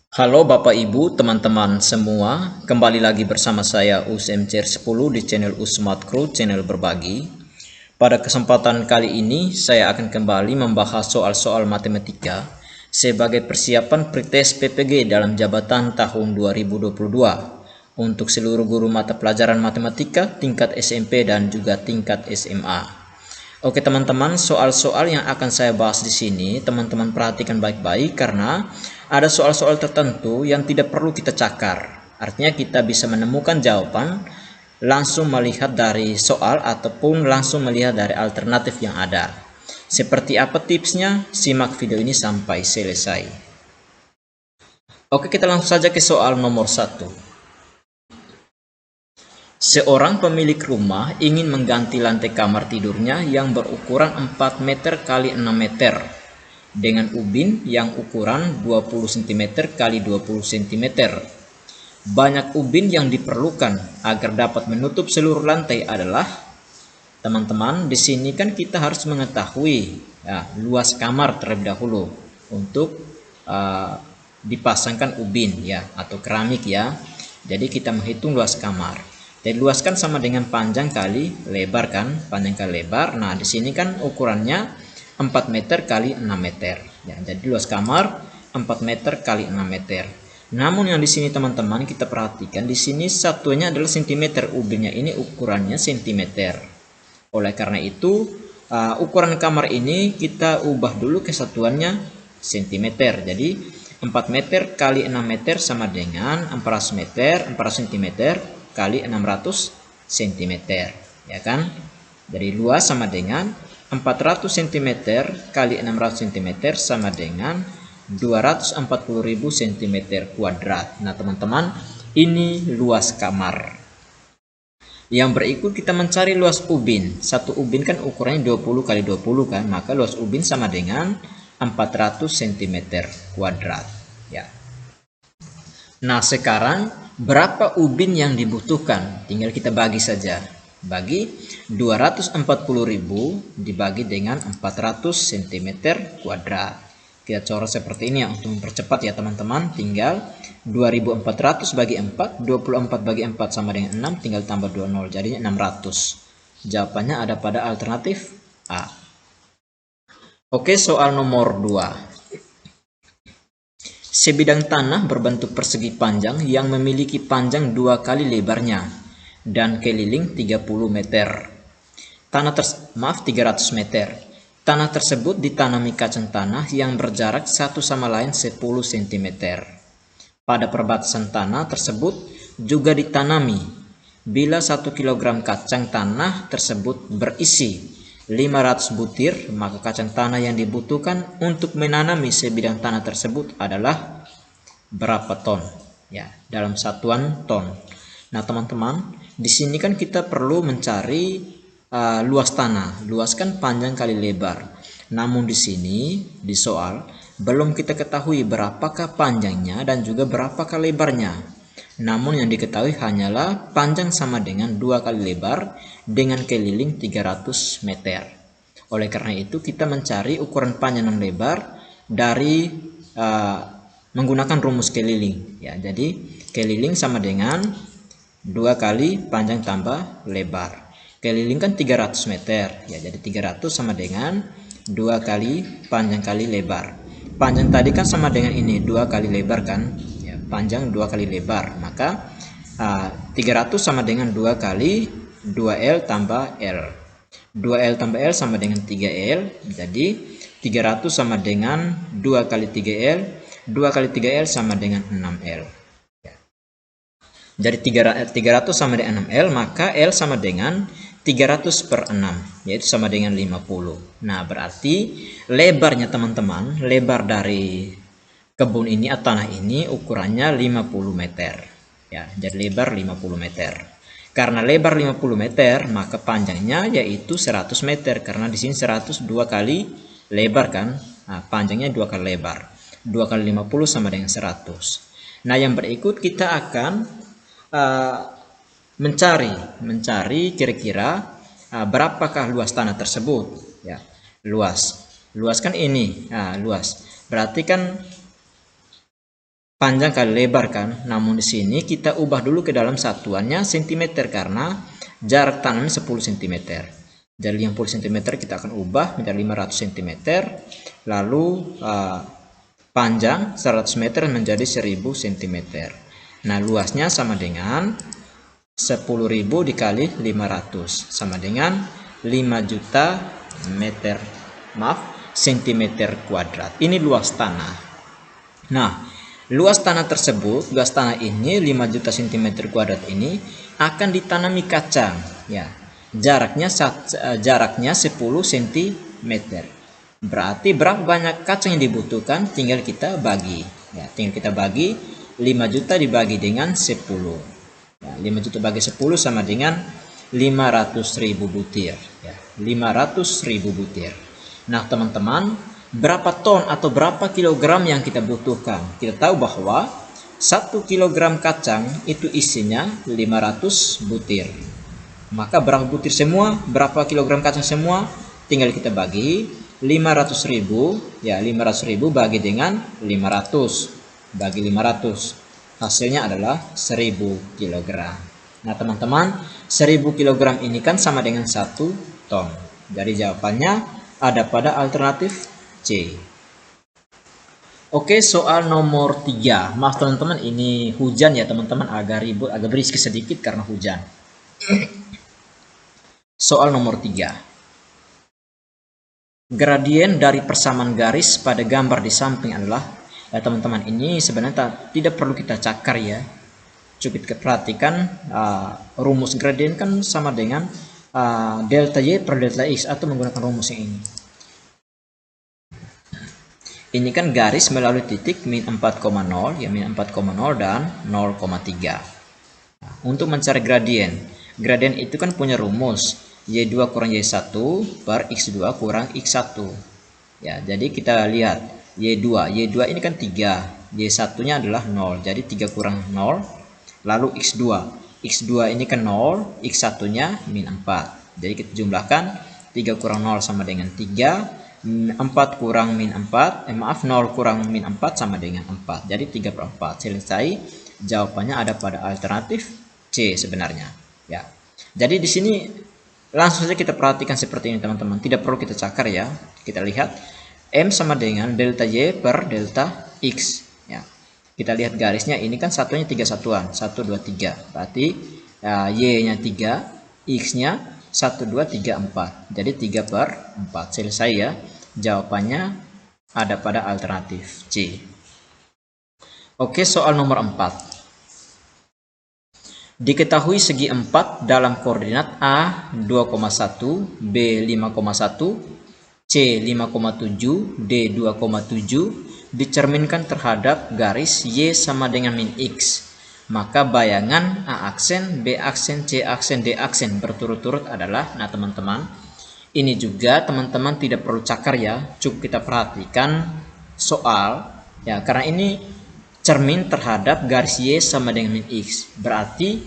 Halo Bapak Ibu, teman-teman semua. Kembali lagi bersama saya USMCR10 di channel Usmart Crew, channel berbagi. Pada kesempatan kali ini, saya akan kembali membahas soal-soal matematika sebagai persiapan pretest PPG dalam jabatan tahun 2022 untuk seluruh guru mata pelajaran matematika tingkat SMP dan juga tingkat SMA. Oke teman-teman, soal-soal yang akan saya bahas di sini, teman-teman perhatikan baik-baik karena ada soal-soal tertentu yang tidak perlu kita cakar. Artinya kita bisa menemukan jawaban langsung melihat dari soal ataupun langsung melihat dari alternatif yang ada. Seperti apa tipsnya? Simak video ini sampai selesai. Oke, kita langsung saja ke soal nomor 1. Seorang pemilik rumah ingin mengganti lantai kamar tidurnya yang berukuran 4 meter kali 6 meter dengan ubin yang ukuran 20 cm kali 20 cm. Banyak ubin yang diperlukan agar dapat menutup seluruh lantai adalah, teman-teman, di sini kan kita harus mengetahui luas kamar terlebih dahulu untuk dipasangkan ubin ya atau keramik ya. Jadi kita menghitung luas kamar. Dan luas kan sama dengan panjang kali lebar kan, panjang kali lebar. Nah, di sini kan ukurannya 4 meter kali 6 meter. Ya, jadi luas kamar 4 meter kali 6 meter. Namun yang di sini teman-teman kita perhatikan di sini satuannya adalah cm, ubinnya ini ukurannya cm. Oleh karena itu ukuran kamar ini kita ubah dulu ke satuannya cm. Jadi 4 meter kali 6 meter sama dengan 400 meter, 400 cm kali 600 cm, ya kan? Jadi luas sama dengan 400 cm kali 600 cm sama dengan 240.000 cm kuadrat. Nah, teman-teman, ini luas kamar. Yang berikut kita mencari luas ubin. Satu ubin kan ukurannya 20 kali 20 kan, maka luas ubin sama dengan 400 cm kuadrat, ya. Nah, sekarang berapa ubin yang dibutuhkan? Tinggal kita bagi saja. Bagi 240.000 dibagi dengan 400 cm kuadrat. Kita coret seperti ini ya untuk mempercepat ya teman-teman. Tinggal 2400 bagi 4, 24 bagi 4 sama dengan 6, tinggal tambah 20, jadinya 600. Jawabannya ada pada alternatif A. Oke, soal nomor 2. Sebidang tanah berbentuk persegi panjang yang memiliki panjang 2 kali lebarnya dan keliling 30 meter. 300 meter. Tanah tersebut ditanami kacang tanah yang berjarak satu sama lain 10 cm. Pada perbatasan tanah tersebut juga ditanami. Bila 1 kg kacang tanah tersebut berisi 500 butir, maka kacang tanah yang dibutuhkan untuk menanami sebidang tanah tersebut adalah berapa ton? Ya, dalam satuan ton. Nah, teman-teman, di sini kan kita perlu mencari luas tanah. Luas kan panjang kali lebar. Namun di sini di soal belum kita ketahui berapakah panjangnya dan juga berapakah lebarnya. Namun yang diketahui hanyalah panjang sama dengan 2 kali lebar dengan keliling 300 meter. Oleh karena itu kita mencari ukuran panjang dan lebar dari menggunakan rumus keliling. Ya, jadi keliling sama dengan 2 kali panjang tambah lebar. Keliling kan 300 meter. Ya, jadi 300 sama dengan 2 kali panjang kali lebar. Panjang tadi kan sama dengan ini 2 kali lebar kan? Panjang 2 kali lebar, maka 300 sama dengan 2 kali 2L tambah L. 2L tambah L sama dengan 3L, jadi 300 sama dengan 2 kali 3L, 2 kali 3L sama dengan 6L. Jadi 300 sama dengan 6L, maka L sama dengan 300 per 6, yaitu sama dengan 50. Nah, berarti lebarnya teman-teman, lebar dari kebun ini atau tanah ini ukurannya 50 meter. Ya, jadi lebar 50 meter. Karena lebar 50 meter, maka panjangnya yaitu 100 meter. Karena di sini 100 2 kali lebar kan? Nah, panjangnya 2 kali lebar. 2 kali 50 sama dengan 100. Nah, yang berikut kita akan mencari kira-kira berapakah luas tanah tersebut. Ya, luas kan ini. Luas. Berarti kan panjang kali lebar kan. Namun di sini kita ubah dulu ke dalam satuannya cm karena jarak tanamnya 10 cm. Dari 50 cm kita akan ubah menjadi 500 cm. Lalu panjang 100 meter menjadi 1000 cm. Nah, luasnya sama dengan 10.000 dikali 500 sama dengan 5 juta meter, centimeter kuadrat. Ini luas tanah. Nah, luas tanah tersebut, luas tanah ini 5 juta cm kuadrat ini akan ditanami kacang ya. Jaraknya 10 cm. Berarti berapa banyak kacang yang dibutuhkan? Tinggal kita bagi ya, tinggal kita bagi 5 juta dibagi dengan 10 ya, 5 juta bagi 10 sama dengan 500.000 butir ya, 500.000 butir. Nah teman-teman, berapa ton atau berapa kilogram yang kita butuhkan? Kita tahu bahwa 1 kilogram kacang itu isinya 500 butir. Maka berapa butir semua? Berapa kilogram kacang semua? Tinggal kita bagi 500.000 ya, 500.000 bagi dengan 500 bagi 500, hasilnya adalah 1000 kg. Nah teman-teman, 1000 kg ini kan sama dengan 1 ton. Jadi jawabannya ada pada alternatif C. Oke, soal nomor 3. Maaf teman-teman, ini hujan ya teman-teman, agak ribut, agak berisik sedikit karena hujan. Soal nomor 3. Gradien dari persamaan garis pada gambar di samping adalah, ya teman-teman, ini sebenarnya tidak perlu kita cakar ya. Cukup kita perhatikan rumus gradien kan sama dengan delta y per delta x, atau menggunakan rumus yang ini. Ini kan garis melalui titik min 4,0 ya, min 4,0 dan 0,3. Nah, untuk mencari gradien itu kan punya rumus y2 kurang y1 per x2 kurang x1 ya. Jadi kita lihat y2 ini kan 3, y1 nya adalah 0, jadi 3 kurang 0. Lalu x2 ini kan 0, x1 nya min 4, jadi kita jumlahkan 3 kurang 0 sama dengan 3, 4 kurang min 4, 0 kurang min 4 sama dengan 4, jadi 3 per 4. Selesai. Jawabannya ada pada alternatif C sebenarnya ya. Jadi di sini langsung saja kita perhatikan seperti ini teman-teman, tidak perlu kita cakar ya. Kita lihat M sama dengan delta Y per delta X ya. Kita lihat garisnya, ini kan satunya 3 satuan, 1, 2, 3, berarti Y nya 3, X nya 1, 2, 3, 4, jadi 3 per 4. Selesai ya. Jawabannya ada pada alternatif C. Oke, soal nomor 4. Diketahui segi 4 dalam koordinat A 2,1, B 5,1, C 5,7, D 2,7 dicerminkan terhadap garis Y sama dengan min X. Maka bayangan A aksen, B aksen, C aksen, D aksen berturut-turut adalah, nah teman-teman, ini juga teman-teman tidak perlu cakar ya, cukup kita perhatikan soal ya, karena ini cermin terhadap garis Y sama dengan min X. Berarti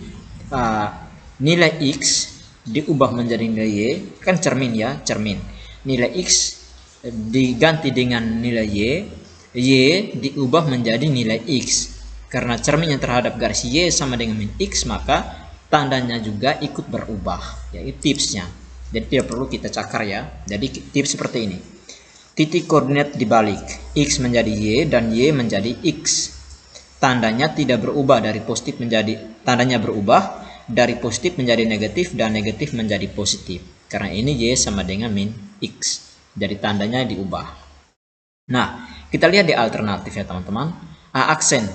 nilai X diubah menjadi nilai Y, kan cermin ya, cermin. Nilai X diganti dengan nilai Y diubah menjadi nilai X. Karena cermin yang terhadap garis Y sama dengan min X, maka tandanya juga ikut berubah. Ya, itu tipsnya. Jadi tidak perlu kita cakar ya. Jadi tips seperti ini. Titik koordinat dibalik, X menjadi Y dan Y menjadi X. Tandanya tidak berubah dari positif menjadi, tandanya berubah dari positif menjadi negatif dan negatif menjadi positif. Karena ini Y sama dengan min X. Jadi tandanya diubah. Nah, kita lihat di alternatif ya teman-teman. A aksen.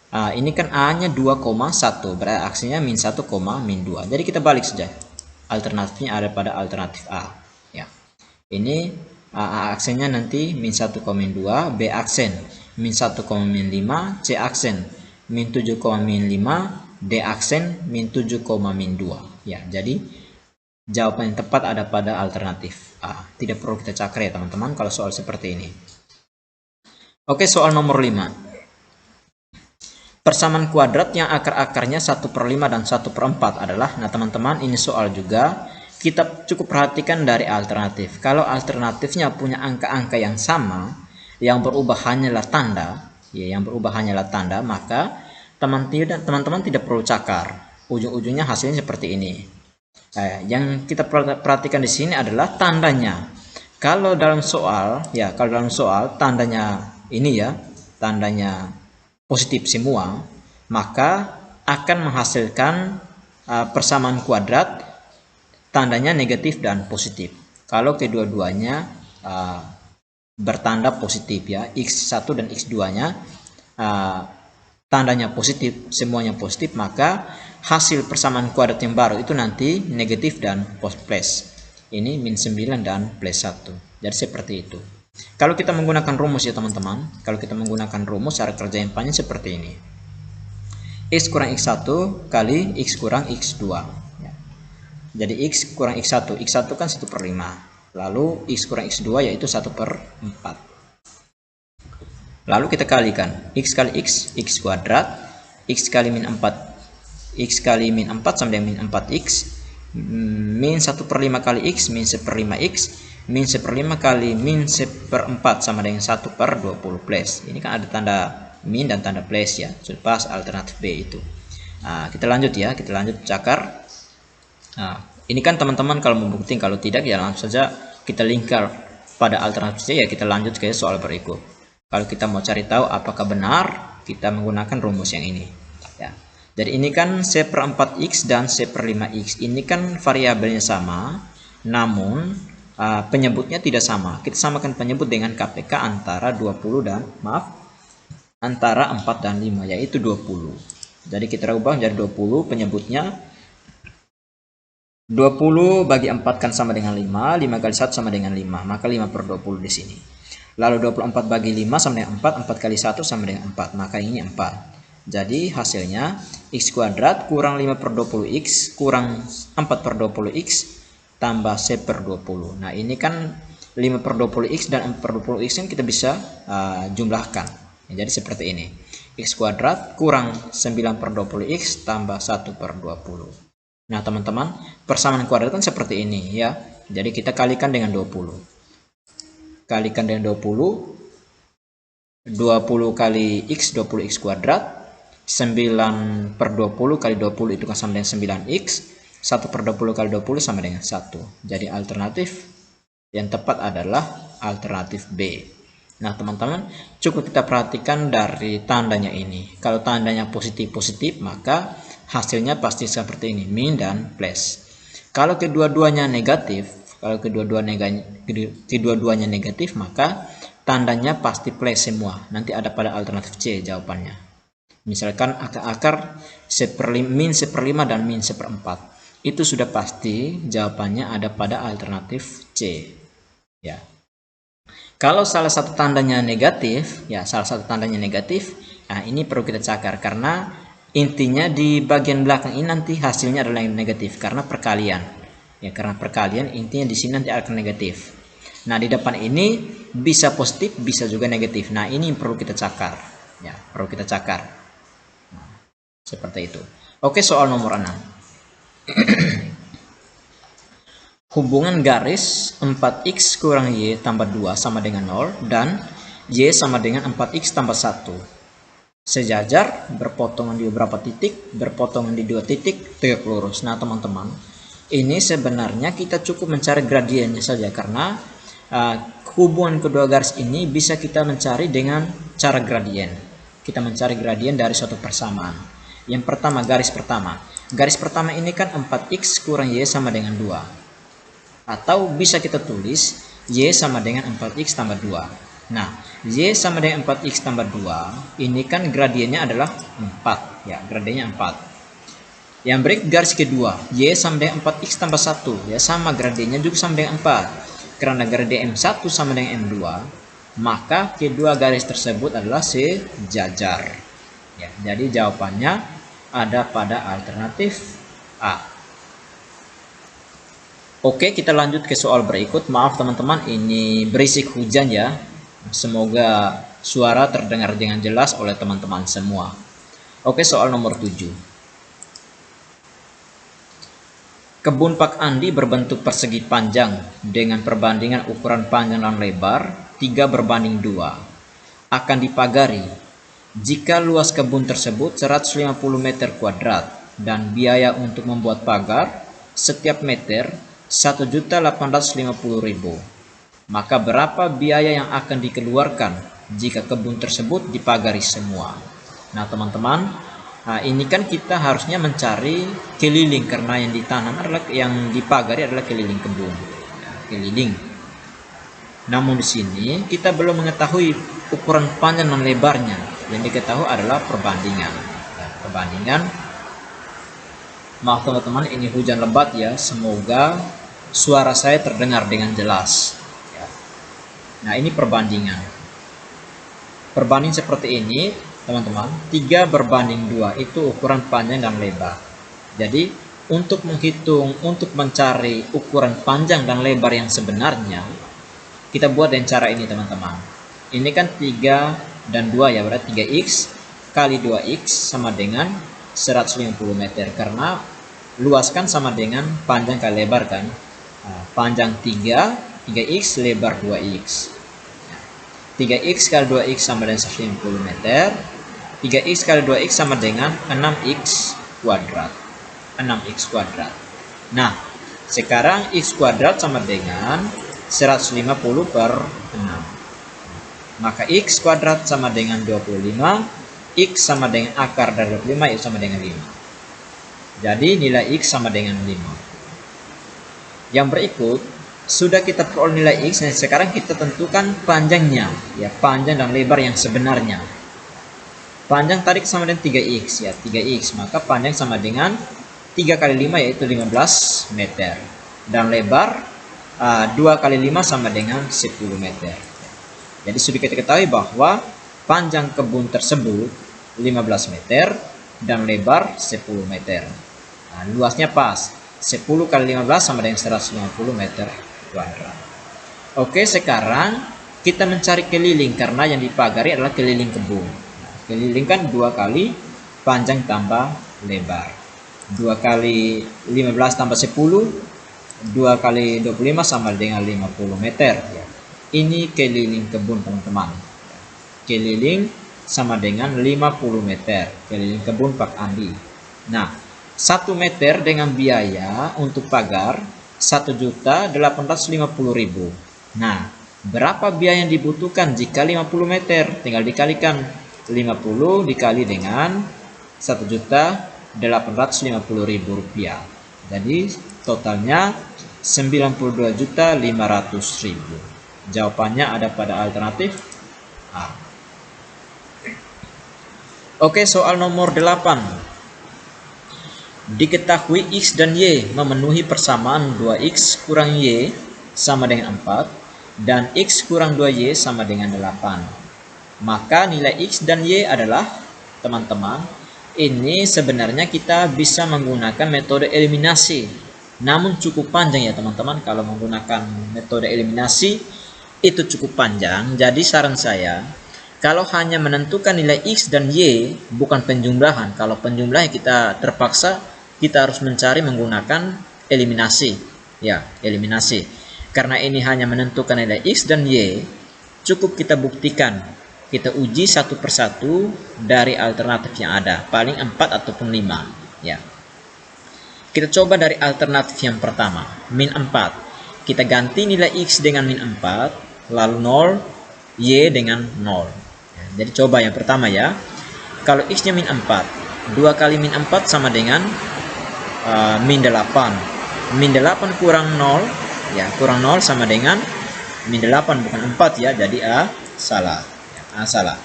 Ini kan A-nya 2,1, berarti aksennya min 1, min 2. Jadi kita balik saja. Alternatifnya ada pada alternatif A. Ya. Ini A aksennya nanti min 1, min 2, B aksen min 1, min 5, C aksen min 7, min 5, D aksen min 7, min 2 ya. Jadi jawaban yang tepat ada pada alternatif A. Tidak perlu kita cakar ya teman-teman kalau soal seperti ini. Oke, soal nomor 5. Persamaan kuadrat yang akar-akarnya 1/5 dan 1/4 adalah, nah teman-teman, ini soal juga kita cukup perhatikan dari alternatif. Kalau alternatifnya punya angka-angka yang sama, yang berubah hanyalah tanda, ya, yang berubah hanyalah tanda, maka teman-teman tidak perlu cakar. Ujung-ujungnya hasilnya seperti ini. Yang kita perhatikan di sini adalah tandanya. Kalau dalam soal tandanya ini ya, tandanya positif semua, maka akan menghasilkan persamaan kuadrat tandanya negatif dan positif. Kalau kedua-duanya bertanda positif ya, x1 dan x2-nya tandanya positif, semuanya positif, maka hasil persamaan kuadrat yang baru itu nanti negatif dan plus. Ini -9 dan +1. Jadi seperti itu. Kalau kita menggunakan rumus ya teman-teman, kalau kita menggunakan rumus cara kerja yang panjang seperti ini. X kurang x1 kali x kurang x2. Ya. Jadi x kurang x1 kan 1/5. Lalu x kurang x2 yaitu 1/4. Lalu kita kalikan x kali x kuadrat, x kali min 4 sama dengan min 4x, min 1/5 kali x, min 1/5x, min 1/5 kali min 1/4 sama dengan 1/20 plus. Ini kan ada tanda min dan tanda plus ya, sudah pas alternatif B itu. Kita lanjut ya, kita lanjut cakar. Ini kan teman-teman kalau membuktikan, kalau tidak ya langsung saja kita lingkar pada alternatif C ya, kita lanjut ke soal berikut. Kalau kita mau cari tahu apakah benar, kita menggunakan rumus yang ini. Ya. Jadi ini kan C/4x dan C/5x. Ini kan variabelnya sama, namun penyebutnya tidak sama. Kita samakan penyebut dengan KPK antara 20 dan antara 4 dan 5, yaitu 20. Jadi kita ubah menjadi 20, penyebutnya 20 bagi 4 kan sama dengan 5, 5 kali 1 sama dengan 5, maka 5/20 di sini. Lalu 24 bagi 5 sama dengan 4, 4 kali 1 sama dengan 4, maka ini 4. Jadi hasilnya x kuadrat kurang 5/20x kurang 4/20x tambah C/20. Nah ini kan 5/20x dan 4/20x kan kita bisa jumlahkan. Jadi seperti ini. X kuadrat kurang 9/20x tambah 1/20. Nah teman-teman, persamaan kuadrat kan seperti ini ya. Jadi kita kalikan dengan 20. Kalikan dengan 20 kali x, 20x kuadrat, 9/20 kali 20 itu kan sama dengan 9x, 1/20 kali 20 sama dengan 1. Jadi alternatif yang tepat adalah alternatif B. Nah teman-teman, cukup kita perhatikan dari tandanya ini. Kalau tandanya positif-positif, maka hasilnya pasti seperti ini, min dan plus. Kalau kedua-duanya negatif, negatif, maka tandanya pasti plus semua. Nanti ada pada alternatif C jawabannya. Misalkan akar min 1/5 dan min 1/4. Itu sudah pasti jawabannya ada pada alternatif C. Ya. Kalau salah satu tandanya negatif, nah ini perlu kita cakar karena intinya di bagian belakang ini nanti hasilnya adalah yang negatif karena perkalian. Ya, karena perkalian intinya di sini nanti akan negatif. Nah, di depan ini bisa positif, bisa juga negatif. Nah, ini perlu kita cakar. Ya, perlu kita cakar. Nah, seperti itu. Oke, soal nomor 6. Hubungan garis 4x kurang y tambah 2 sama dengan 0 dan y sama dengan 4x tambah 1. Sejajar, berpotongan di beberapa titik, berpotongan di 2 titik, tegak lurus. Nah, teman-teman, ini sebenarnya kita cukup mencari gradiennya saja karena hubungan kedua garis ini bisa kita mencari dengan cara gradien. Kita mencari gradien dari suatu persamaan. Yang pertama, garis pertama. Garis pertama ini kan 4x kurang y sama dengan 2. Atau bisa kita tulis y sama dengan 4x tambah 2. Nah, y sama dengan 4x tambah 2, ini kan gradiennya adalah 4. Ya, gradiennya 4. Yang berikut garis kedua, y sama dengan 4x tambah 1. Ya, sama gradiennya juga sama dengan 4. Karena gradien M1 sama dengan M2, maka kedua garis tersebut adalah sejajar. Ya, jadi jawabannya ada pada alternatif A. Oke, kita lanjut ke soal berikut. Maaf teman-teman, ini berisik hujan ya. Semoga suara terdengar dengan jelas oleh teman-teman semua. Oke, soal nomor 7. Kebun Pak Andi berbentuk persegi panjang dengan perbandingan ukuran panjang dan lebar 3/2. Akan dipagari Jika luas kebun tersebut 150 meter kuadrat dan biaya untuk membuat pagar setiap meter 1.850.000, maka berapa biaya yang akan dikeluarkan jika kebun tersebut dipagari semua? Nah teman-teman, ini kan kita harusnya mencari keliling, karena yang ditanam adalah, yang dipagari adalah keliling kebun, keliling. Namun di sini kita belum mengetahui ukuran panjang dan lebarnya. Yang diketahui adalah perbandingan. Perbandingan. Maaf teman-teman, ini hujan lebat ya. Semoga suara saya terdengar dengan jelas. Nah ini perbandingan. Perbanding seperti ini teman-teman, 3 berbanding 2 itu ukuran panjang dan lebar. Jadi untuk menghitung, untuk mencari ukuran panjang dan lebar yang sebenarnya, kita buat dengan cara ini teman-teman. Ini kan 3 dan 2 ya, berarti 3x kali 2x sama dengan 150 meter. Karena luas kan sama dengan panjang kali lebar kan. Panjang 3x, lebar 2x. 3x kali 2x sama dengan 150 meter. 3x kali 2x sama dengan 6x kuadrat. 6x kuadrat. Nah, sekarang x kuadrat sama dengan 150 per 6. Maka x kuadrat sama dengan 25. X sama dengan akar dari 25, yaitu sama dengan 5. Jadi nilai x sama dengan 5. Yang berikut, sudah kita peroleh nilai x, dan sekarang kita tentukan panjangnya, ya, panjang dan lebar yang sebenarnya. Panjang tadi sama dengan 3x, ya, 3x, maka panjang sama dengan 3 kali 5 yaitu 15 meter. Dan lebar 2 kali 5 sama dengan 10 meter. Jadi sudah kita ketahui bahwa panjang kebun tersebut 15 meter dan lebar 10 meter. Nah, luasnya pas. 10 kali 15 sama dengan 150 meter kuadrat. Oke, sekarang kita mencari keliling, karena yang dipagari adalah keliling kebun. Nah, keliling kan 2 kali panjang tambah lebar. 2 kali 15 tambah 10, 2 kali 25 sama dengan 50 meter. Ini keliling kebun teman-teman. Keliling sama dengan 50 meter. Keliling kebun Pak Andi. Nah, 1 meter dengan biaya untuk pagar 1.850.000. Nah, berapa biaya yang dibutuhkan jika 50 meter? Tinggal dikalikan 50 dikali dengan 1.850.000 rupiah. Jadi totalnya 92.500.000. Jawabannya ada pada alternatif A. Oke, soal nomor 8. Diketahui X dan Y memenuhi persamaan 2X kurang Y sama dengan 4 dan X kurang 2Y sama dengan 8. Maka nilai X dan Y adalah, teman-teman, ini sebenarnya kita bisa menggunakan metode eliminasi. Namun cukup panjang ya teman-teman, kalau menggunakan metode eliminasi itu cukup panjang. Jadi saran saya, kalau hanya menentukan nilai X dan Y, bukan penjumlahan. Kalau penjumlahan kita terpaksa kita harus mencari menggunakan eliminasi. Ya, eliminasi. Karena ini hanya menentukan nilai X dan Y, cukup kita buktikan. Kita uji satu persatu dari alternatif yang ada. Paling 4 ataupun 5. Ya. Kita coba dari alternatif yang pertama, min 4. Kita ganti nilai X dengan min 4, lalu 0, Y dengan 0. Jadi coba yang pertama ya. Kalau X-nya min 4, 2 kali min 4 sama dengan min 8. Min 8 kurang 0, ya, kurang 0 sama dengan min 8, bukan 4 ya. Jadi A salah. A salah.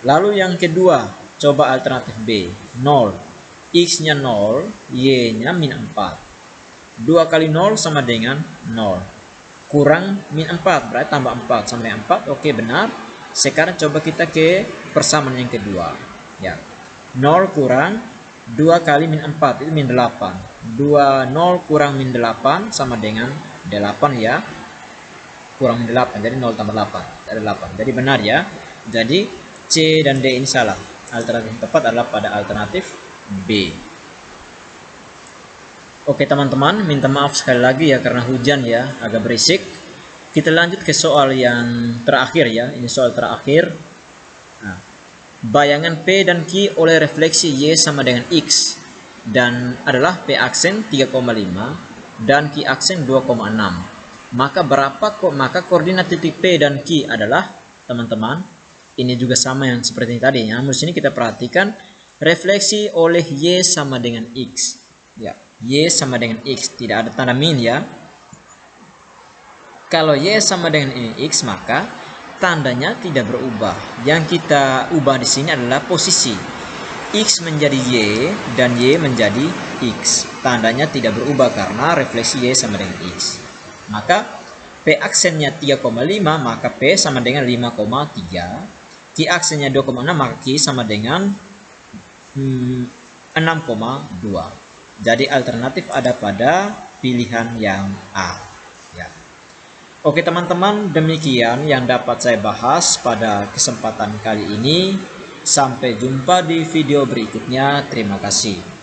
Lalu yang kedua, coba alternatif B, 0. X-nya 0, Y-nya min 4. 2 kali 0 sama dengan 0. Kurang min 4, berarti tambah 4 sama dengan 4. Oke, benar. Sekarang coba kita ke persamaan yang kedua. Ya. 0 kurang 2 kali min 4, itu min 8. 0 kurang min 8 sama dengan 8 ya. Kurang min 8, jadi 0 tambah 8. Ada 8. Jadi benar ya. Jadi C dan D ini salah. Alternatif yang tepat adalah pada alternatif B. Oke teman-teman, minta maaf sekali lagi ya karena hujan ya, agak berisik. Kita lanjut ke soal yang terakhir ya. Ini soal terakhir. Nah, bayangan P dan Q oleh refleksi Y sama dengan X dan adalah P aksen 3,5 dan Q aksen 2,6. Maka koordinat titik P dan Q adalah, teman-teman, ini juga sama yang seperti tadi. Namun di sini kita perhatikan refleksi oleh Y sama dengan X. Ya, Y sama dengan X, tidak ada tanda min ya. Kalau Y sama dengan ini X, maka tandanya tidak berubah. Yang kita ubah di sini adalah posisi. X menjadi Y dan Y menjadi X. Tandanya tidak berubah karena refleksi Y sama dengan X. Maka P aksennya 3,5, maka P sama dengan 5,3. Q aksennya 2,6, maka Q sama dengan 6,2. Jadi alternatif ada pada pilihan yang A. Ya. Oke teman-teman, demikian yang dapat saya bahas pada kesempatan kali ini. Sampai jumpa di video berikutnya. Terima kasih.